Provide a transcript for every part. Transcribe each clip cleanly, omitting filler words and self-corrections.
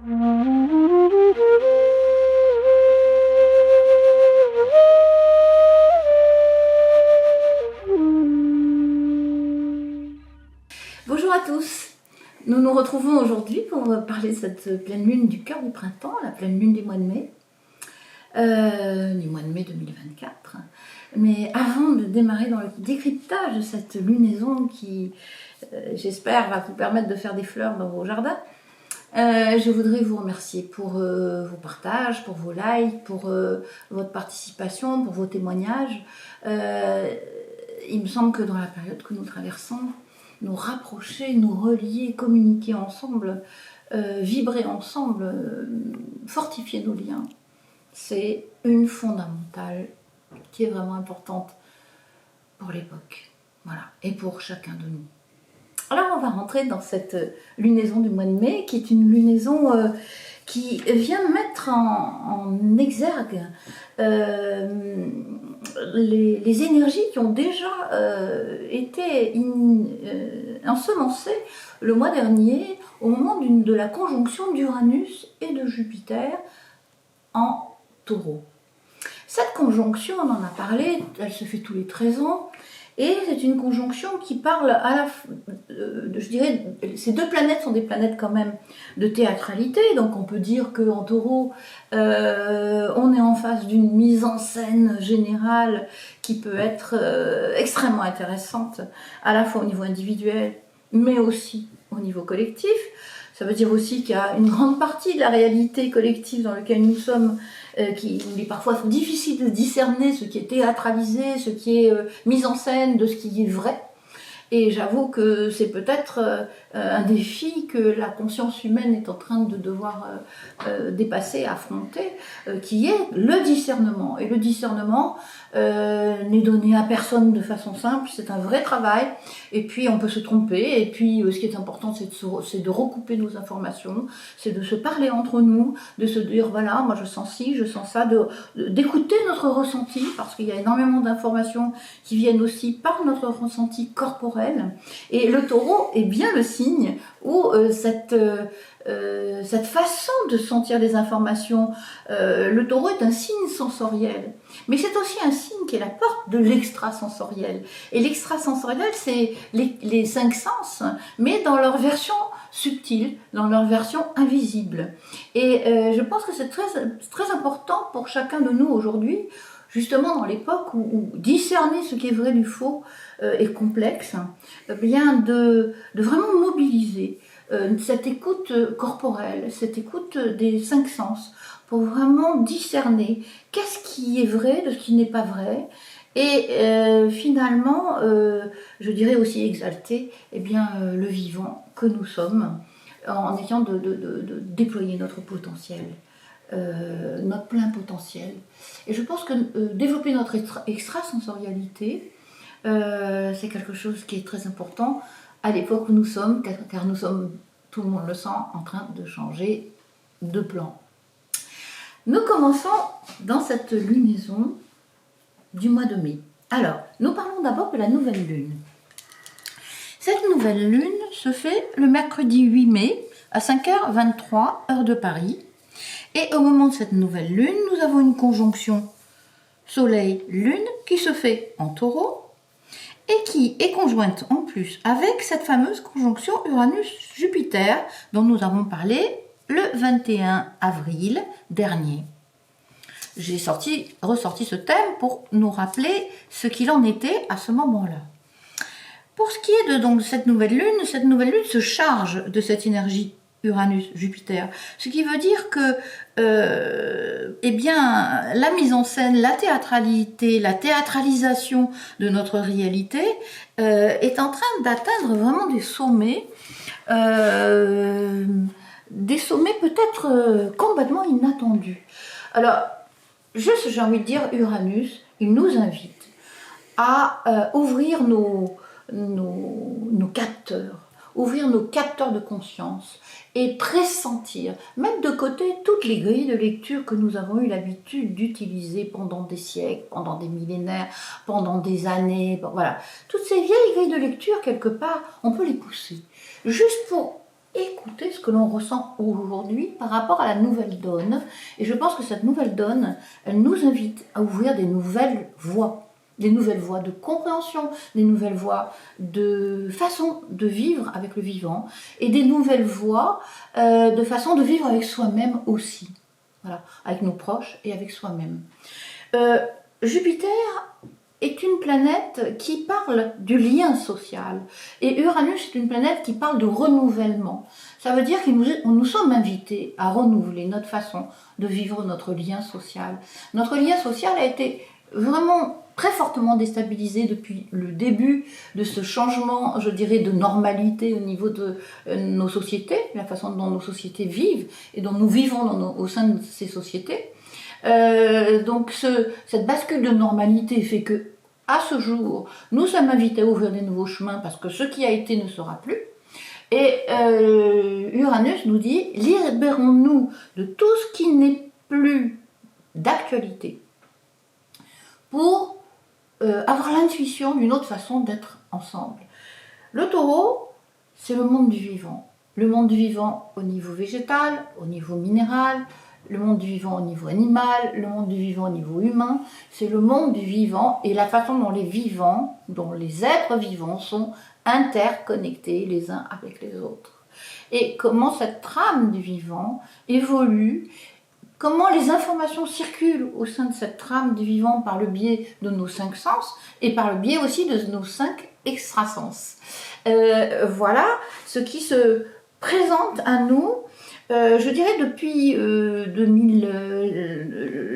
Bonjour à tous, nous nous retrouvons aujourd'hui pour parler de cette pleine lune du cœur du printemps, la pleine lune du mois de mai 2024. Mais avant de démarrer dans le décryptage de cette lunaison qui, j'espère, va vous permettre de faire des fleurs dans vos jardins, je voudrais vous remercier pour vos partages, pour vos likes, pour votre participation, pour vos témoignages. Il me semble que dans la période que nous traversons, nous rapprocher, nous relier, communiquer ensemble, vibrer ensemble, fortifier nos liens, c'est une fondamentale qui est vraiment importante pour l'époque, voilà, et pour chacun de nous. Alors on va rentrer dans cette lunaison du mois de mai, qui est une lunaison qui vient mettre en exergue les énergies qui ont déjà été ensemencées le mois dernier au moment de la conjonction d'Uranus et de Jupiter en Taureau. Cette conjonction, on en a parlé, elle se fait tous les 13 ans. Et c'est une conjonction qui parle à la je dirais, ces deux planètes sont des planètes quand même de théâtralité, donc on peut dire qu'en Taureau, on est en face d'une mise en scène générale qui peut être extrêmement intéressante, à la fois au niveau individuel, mais aussi au niveau collectif. Ça veut dire aussi qu'il y a une grande partie de la réalité collective dans laquelle nous sommes qui parfois sont difficiles de discerner ce qui est théâtralisé, ce qui est mis en scène de ce qui est vrai. Et j'avoue que c'est peut-être un défi que la conscience humaine est en train de devoir dépasser, affronter, qui est le discernement. Et le discernement n'est donné à personne de façon simple, c'est un vrai travail. Et puis on peut se tromper, et puis ce qui est important, c'est de recouper nos informations, c'est de se parler entre nous, de se dire voilà, moi je sens ci, je sens ça, d'écouter notre ressenti, parce qu'il y a énormément d'informations qui viennent aussi par notre ressenti corporel. Et le Taureau est bien le signe où cette façon de sentir les informations, le Taureau est un signe sensoriel, mais c'est aussi un signe qui est la porte de l'extrasensoriel. Et l'extrasensoriel, c'est les cinq sens, mais dans leur version subtile, dans leur version invisible. Et je pense que c'est très important pour chacun de nous aujourd'hui, justement dans l'époque où discerner ce qui est vrai du faux est complexe, bien de vraiment mobiliser cette écoute corporelle, cette écoute des cinq sens, pour vraiment discerner qu'est-ce qui est vrai de ce qui n'est pas vrai, et finalement, je dirais aussi exalter le vivant que nous sommes, en essayant de déployer notre potentiel. Notre plein potentiel. Et je pense que développer notre extrasensorialité, c'est quelque chose qui est très important à l'époque où nous sommes, car nous sommes, tout le monde le sent, en train de changer de plan. Nous commençons dans cette lunaison du mois de mai. Alors, nous parlons d'abord de la nouvelle lune. Cette nouvelle lune se fait le mercredi 8 mai à 5h23, heure de Paris. Et au moment de cette nouvelle lune, nous avons une conjonction Soleil-Lune qui se fait en Taureau et qui est conjointe en plus avec cette fameuse conjonction Uranus-Jupiter dont nous avons parlé le 21 avril dernier. J'ai ressorti ce thème pour nous rappeler ce qu'il en était à ce moment-là. Pour ce qui est de cette nouvelle lune se charge de cette énergie Uranus-Jupiter, ce qui veut dire que la mise en scène, la théâtralité, la théâtralisation de notre réalité est en train d'atteindre vraiment des sommets peut-être complètement inattendus. Alors, juste j'ai envie de dire, Uranus, il nous invite à ouvrir nos capteurs, ouvrir nos capteurs de conscience et pressentir, mettre de côté toutes les grilles de lecture que nous avons eu l'habitude d'utiliser pendant des siècles, pendant des millénaires, pendant des années, voilà. Toutes ces vieilles grilles de lecture, quelque part, on peut les pousser, juste pour écouter ce que l'on ressent aujourd'hui par rapport à la nouvelle donne. Et je pense que cette nouvelle donne, elle nous invite à ouvrir des nouvelles voies. Des nouvelles voies de compréhension, des nouvelles voies de façon de vivre avec le vivant et des nouvelles voies de façon de vivre avec soi-même aussi. Voilà, avec nos proches et avec soi-même. Jupiter est une planète qui parle du lien social et Uranus est une planète qui parle de renouvellement. Ça veut dire que nous sommes invités à renouveler notre façon de vivre notre lien social. Notre lien social a été vraiment très fortement déstabilisé depuis le début de ce changement, je dirais, de normalité au niveau de nos sociétés, la façon dont nos sociétés vivent et dont nous vivons au sein de ces sociétés. Donc cette bascule de normalité fait que, à ce jour, nous sommes invités à ouvrir des nouveaux chemins parce que ce qui a été ne sera plus. Et Uranus nous dit, libérons-nous de tout ce qui n'est plus d'actualité pour avoir l'intuition d'une autre façon d'être ensemble. Le taureau, c'est le monde du vivant. Le monde du vivant au niveau végétal, au niveau minéral, le monde du vivant au niveau animal, le monde du vivant au niveau humain. C'est le monde du vivant et la façon dont les vivants, dont les êtres vivants sont interconnectés les uns avec les autres. Et comment cette trame du vivant évolue, comment les informations circulent au sein de cette trame du vivant par le biais de nos 5 sens et par le biais aussi de nos 5 extrasens. Voilà ce qui se présente à nous, je dirais depuis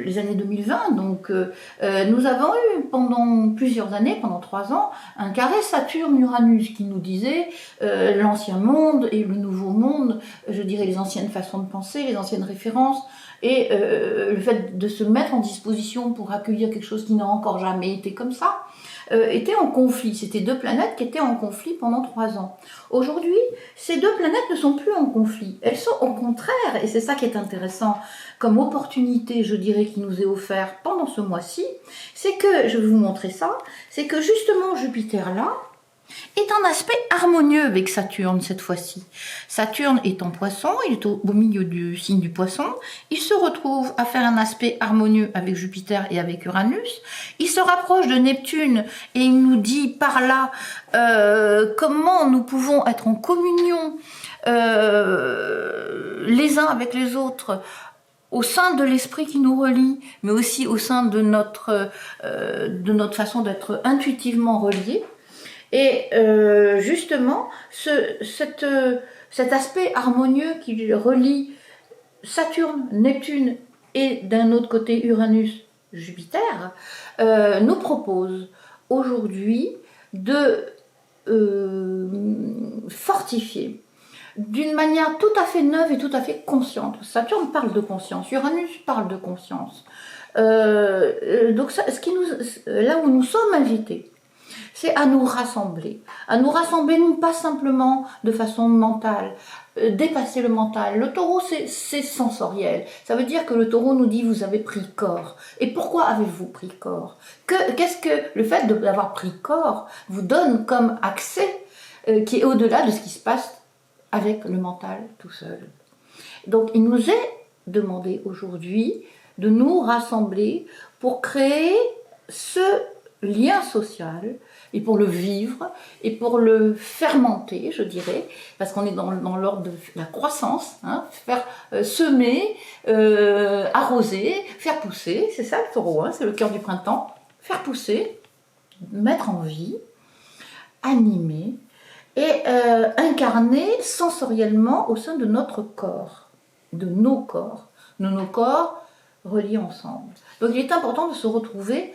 les années 2020. Donc, nous avons eu pendant plusieurs années, pendant 3 ans, un carré Saturne-Uranus qui nous disait l'ancien monde et le nouveau monde, je dirais les anciennes façons de penser, les anciennes références, et le fait de se mettre en disposition pour accueillir quelque chose qui n'a encore jamais été comme ça, étaient en conflit. C'était 2 planètes qui étaient en conflit pendant 3 ans. Aujourd'hui, ces 2 planètes ne sont plus en conflit. Elles sont au contraire, et c'est ça qui est intéressant comme opportunité, je dirais, qui nous est offerte pendant ce mois-ci, c'est que, je vais vous montrer ça, c'est que justement Jupiter là, est un aspect harmonieux avec Saturne cette fois-ci. Saturne est en poisson, il est au milieu du signe du poisson, il se retrouve à faire un aspect harmonieux avec Jupiter et avec Uranus, il se rapproche de Neptune et il nous dit par là comment nous pouvons être en communion les uns avec les autres, au sein de l'esprit qui nous relie, mais aussi au sein de notre façon d'être intuitivement reliés. Et justement, cet aspect harmonieux qui relie Saturne, Neptune et d'un autre côté Uranus, Jupiter, nous propose aujourd'hui de fortifier d'une manière tout à fait neuve et tout à fait consciente. Saturne parle de conscience, Uranus parle de conscience. Donc là où nous sommes invités, c'est à nous rassembler non pas simplement de façon mentale, dépasser le mental. Le taureau, c'est sensoriel. Ça veut dire que le taureau nous dit, vous avez pris corps. Et pourquoi avez-vous pris corps? Qu'est-ce que le fait d'avoir pris corps vous donne comme accès qui est au-delà de ce qui se passe avec le mental tout seul? Donc, il nous est demandé aujourd'hui de nous rassembler pour créer ce lien social et pour le vivre et pour le fermenter, je dirais, parce qu'on est dans l'ordre de la croissance, hein, faire semer, arroser, faire pousser, c'est ça le taureau, hein, c'est le cœur du printemps, faire pousser, mettre en vie, animer et incarner sensoriellement au sein de notre corps, de nos corps reliés ensemble. Donc il est important de se retrouver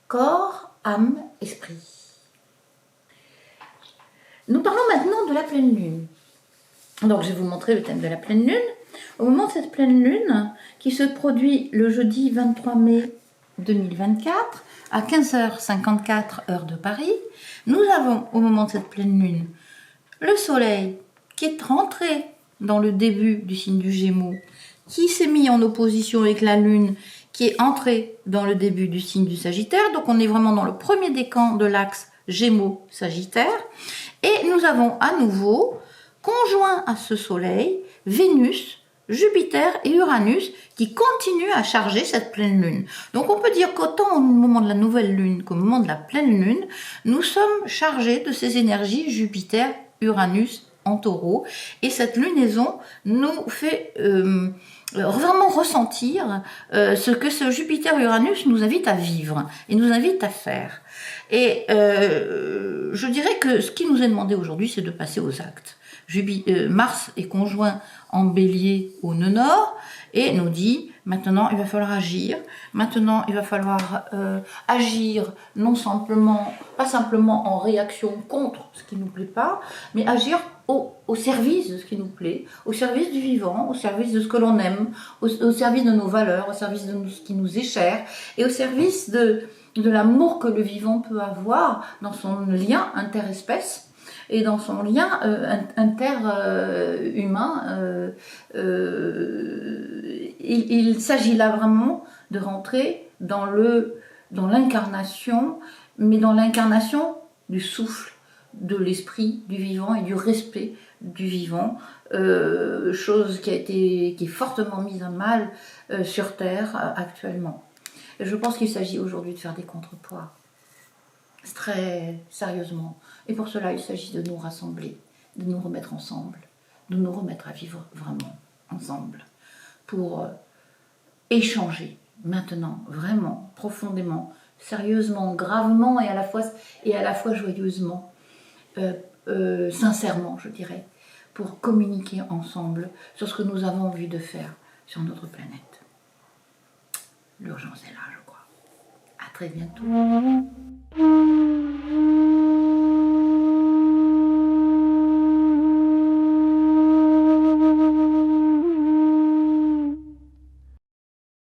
corps, âme, esprit. Nous parlons maintenant de la pleine lune. Donc je vais vous montrer le thème de la pleine lune. Au moment de cette pleine lune, qui se produit le jeudi 23 mai 2024, à 15h54 heure de Paris, nous avons au moment de cette pleine lune le soleil qui est rentré dans le début du signe du Gémeaux, qui s'est mis en opposition avec la lune qui est entrée dans le début du signe du Sagittaire. Donc on est vraiment dans le premier décan de l'axe Gémeaux-Sagittaire. Et nous avons à nouveau conjoint à ce Soleil, Vénus, Jupiter et Uranus qui continuent à charger cette pleine lune. Donc on peut dire qu'autant au moment de la nouvelle lune qu'au moment de la pleine lune, nous sommes chargés de ces énergies Jupiter, Uranus en Taureau, et cette lunaison nous fait vraiment ressentir ce que ce Jupiter-Uranus nous invite à vivre et nous invite à faire. Et je dirais que ce qui nous est demandé aujourd'hui, c'est de passer aux actes. Mars est conjoint en Bélier au nœud nord et nous dit maintenant il va falloir agir. Maintenant il va falloir agir non simplement, pas simplement en réaction contre ce qui nous plaît pas, mais agir au service de ce qui nous plaît, au service du vivant, au service de ce que l'on aime, au service de nos valeurs, au service de ce qui nous est cher et au service de l'amour que le vivant peut avoir dans son lien interespèce et dans son lien interhumain. Il s'agit là vraiment de rentrer dans l'incarnation, mais dans l'incarnation du souffle, de l'esprit du vivant et du respect du vivant, chose qui est fortement mise à mal sur Terre actuellement. Et je pense qu'il s'agit aujourd'hui de faire des contrepoids, très sérieusement. Et pour cela, il s'agit de nous rassembler, de nous remettre ensemble, de nous remettre à vivre vraiment ensemble, pour échanger maintenant, vraiment, profondément, sérieusement, gravement et à la fois joyeusement, sincèrement, je dirais, pour communiquer ensemble sur ce que nous avons envie de faire sur notre planète. L'urgence est là, je crois. À très bientôt.